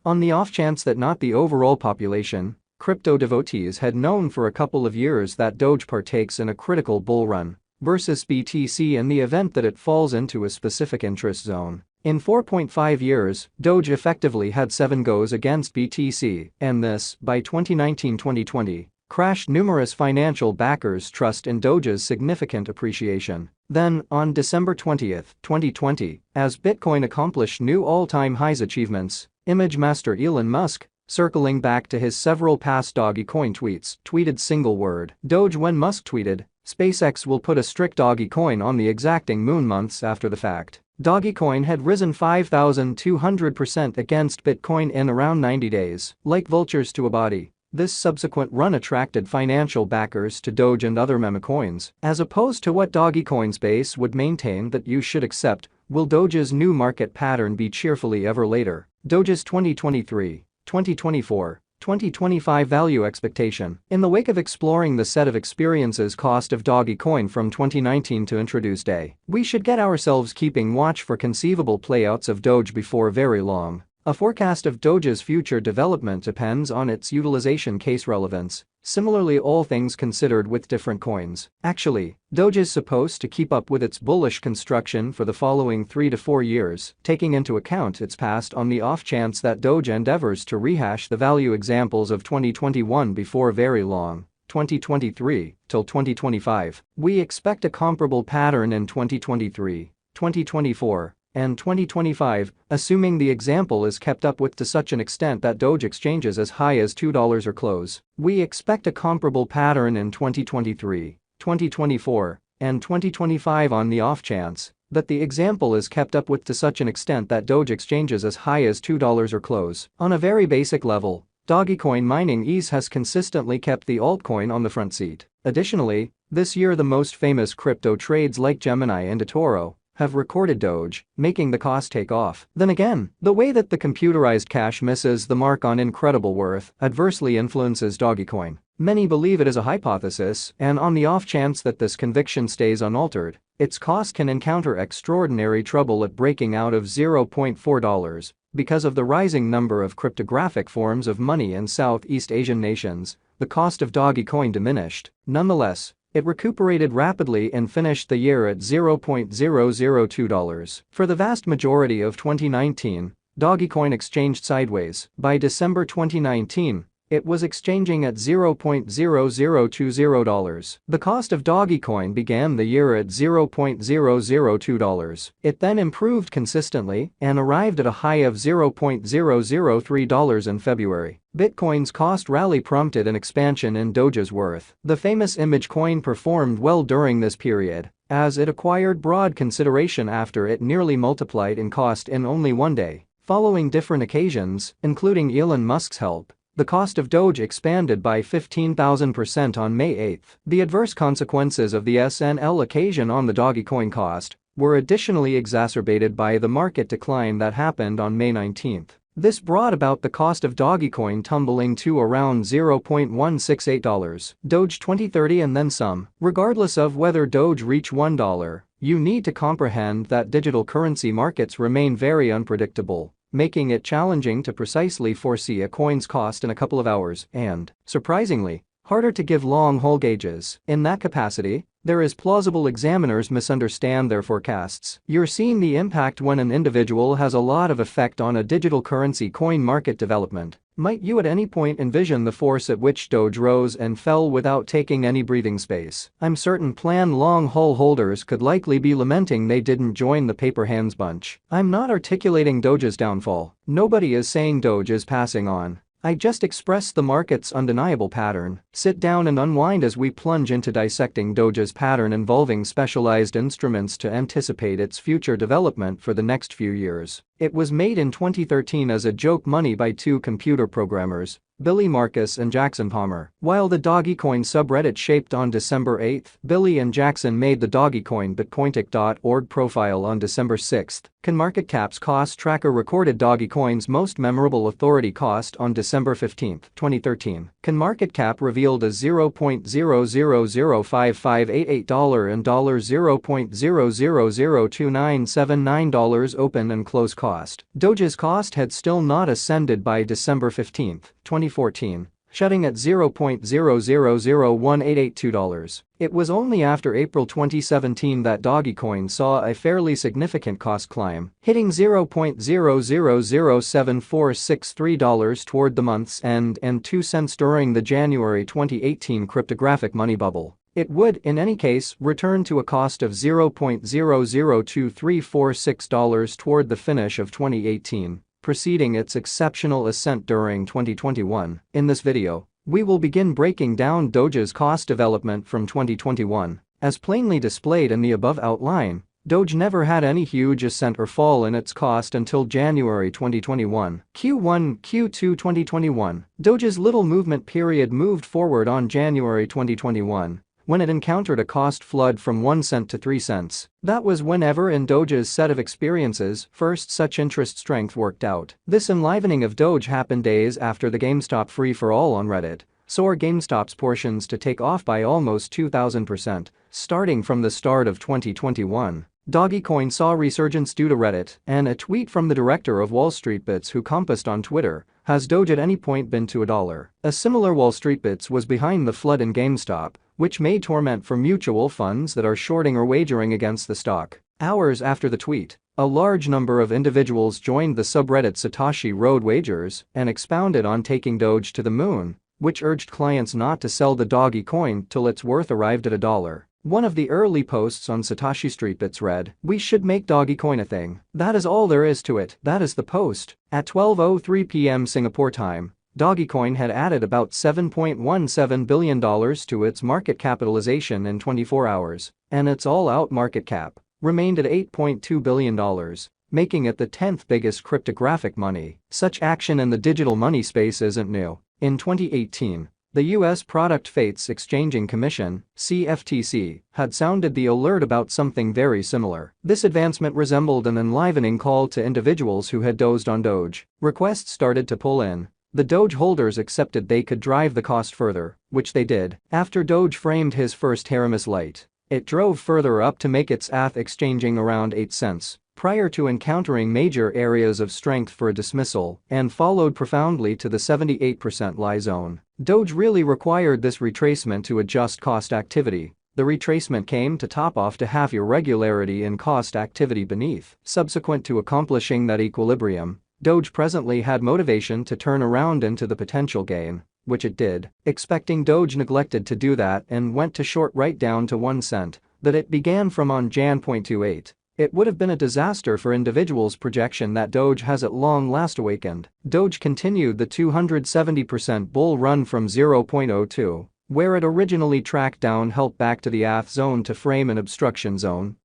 On the off chance that not the overall population, crypto devotees had known for a couple of years that Doge partakes in a critical bull run versus BTC in the event that it falls into a specific interest zone. In 4.5 years, Doge effectively had 7 goes against BTC, and this, by 2019-2020, crashed numerous financial backers' trust in Doge's significant appreciation. Then, on December 20, 2020, as Bitcoin accomplished new all-time highs achievements, image master Elon Musk, circling back to his several past Dogecoin tweets, tweeted single word Doge when Musk tweeted, "SpaceX will put a strict Dogecoin on the exacting moon months after the fact." Dogecoin had risen 5,200% against Bitcoin in around 90 days. Like vultures to a body, this subsequent run attracted financial backers to Doge and other meme coins, as opposed to what Dogecoin's base would maintain that you should accept. Will Doge's new market pattern be cheerfully ever later? Doge's 2023, 2024, 2025 value expectation. In the wake of exploring the set of experiences cost of Dogecoin from 2019 to introduce day, we should get ourselves keeping watch for conceivable playouts of Doge before very long. A forecast of Doge's future development depends on its utilization case relevance. Similarly, all things considered with different coins. Actually, Doge is supposed to keep up with its bullish construction for the following 3 to 4 years, taking into account its past on the off chance that Doge endeavors to rehash the value examples of 2021 before very long. 2023 till 2025. We expect a comparable pattern in 2023, 2024, and 2025, assuming the example is kept up with to such an extent that Doge exchanges as high as $2 or close. We expect a comparable pattern in 2023, 2024, and 2025 on the off chance that the example is kept up with to such an extent that Doge exchanges as high as $2 or close. On a very basic level, Dogecoin mining ease has consistently kept the altcoin on the front seat. Additionally, this year the most famous crypto trades like Gemini and eToro have recorded Doge, making the cost take off. Then again, the way that the computerized cash misses the mark on incredible worth adversely influences Dogecoin. Many believe it is a hypothesis, and on the off chance that this conviction stays unaltered, its cost can encounter extraordinary trouble at breaking out of $0.4. Because of the rising number of cryptographic forms of money in Southeast Asian nations, the cost of Dogecoin diminished. Nonetheless, it recuperated rapidly and finished the year at $0.002. For the vast majority of 2019, Dogecoin exchanged sideways. By December 2019, it was exchanging at $0.0020. The cost of Dogecoin began the year at $0.002. It then improved consistently and arrived at a high of $0.003 in February. Bitcoin's cost rally prompted an expansion in Doge's worth. The famous image coin performed well during this period, as it acquired broad consideration after it nearly multiplied in cost in only one day. Following different occasions, including Elon Musk's help, the cost of Doge expanded by 15,000% on May 8. The adverse consequences of the SNL occasion on the Dogecoin cost were additionally exacerbated by the market decline that happened on May 19. This brought about the cost of Dogecoin tumbling to around $0.168. Doge 2030 and then some. Regardless of whether Doge reach $1, you need to comprehend that digital currency markets remain very unpredictable, making it challenging to precisely foresee a coin's cost in a couple of hours and, surprisingly, harder to give long-haul gauges. In that capacity, there is plausible examiners misunderstand their forecasts. You're seeing the impact when an individual has a lot of effect on a digital currency coin market development. Might you at any point envision the force at which Doge rose and fell without taking any breathing space? I'm certain planned long-haul holders could likely be lamenting they didn't join the paper hands bunch. I'm not articulating Doge's downfall. Nobody is saying Doge is passing on. I just expressed the market's undeniable pattern. Sit down and unwind as we plunge into dissecting Doge's pattern involving specialized instruments to anticipate its future development for the next few years. It was made in 2013 as a joke money by 2 computer programmers, Billy Marcus and Jackson Palmer. While the Dogecoin subreddit shaped on December 8, Billy and Jackson made the Dogecoin bitcointic.org profile on December 6. CoinMarketCap's cost tracker recorded Dogecoin's most memorable authority cost on December 15, 2013. CoinMarketCap revealed a $0.00055888 and $0.00029779 open and close cost. Doge's cost had still not ascended by December 15, 2014, shutting at $0.00018882. It was only after April 2017 that Dogecoin saw a fairly significant cost climb, hitting $0.000746 toward the month's end and 2 cents during the January 2018 cryptographic money bubble. It would, in any case, return to a cost of $0.002346 toward the finish of 2018, preceding its exceptional ascent during 2021. In this video, we will begin breaking down Doge's cost development from 2021. As plainly displayed in the above outline, Doge never had any huge ascent or fall in its cost until January 2021. Q2 2021. Doge's little movement period moved forward on January 2021, when it encountered a cost flood from 1 cent to 3 cents. That was whenever in Doge's set of experiences first such interest strength worked out. This enlivening of Doge happened days after the GameStop free-for-all on Reddit saw GameStop's portions to take off by almost 2,000%, starting from the start of 2021. Dogecoin saw resurgence due to Reddit, and a tweet from the director of Wall Street Bets who composted on Twitter, "Has Doge at any point been to $1?" A similar Wall Street Bets was behind the flood in GameStop, which made torment for mutual funds that are shorting or wagering against the stock. Hours after the tweet, a large number of individuals joined the subreddit Satoshi Road Wagers and expounded on taking Doge to the moon, which urged clients not to sell the Dogecoin till its worth arrived at $1. One of the early posts on Satoshi Street Bets read, "We should make Dogecoin a thing. That is all there is to it." That is the post. At 12:03 p.m. Singapore time, Dogecoin had added about $7.17 billion to its market capitalization in 24 hours, and its all-out market cap remained at $8.2 billion, making it the 10th biggest cryptographic money. Such action in the digital money space isn't new. In 2018, the U.S. Product Fates Exchanging Commission, CFTC, had sounded the alert about something very similar. This advancement resembled an enlivening call to individuals who had dozed on Doge. Requests started to pull in. The Doge holders accepted they could drive the cost further, which they did. After Doge framed his first Haramis light, it drove further up to make its ETH exchanging around 8 cents, prior to encountering major areas of strength for a dismissal, and followed profoundly to the 78% lie zone. Doge really required this retracement to adjust cost activity. The retracement came to top off to half irregularity in cost activity beneath. Subsequent to accomplishing that equilibrium, Doge presently had motivation to turn around into the potential gain, which it did. Expecting Doge neglected to do that and went to short right down to 1 cent that it began from on Jan.28. It would have been a disaster for individuals' projection that Doge has at long last awakened. Doge continued the 270% bull run from 0.02, where it originally tracked down help back to the ETH zone to frame an obstruction zone,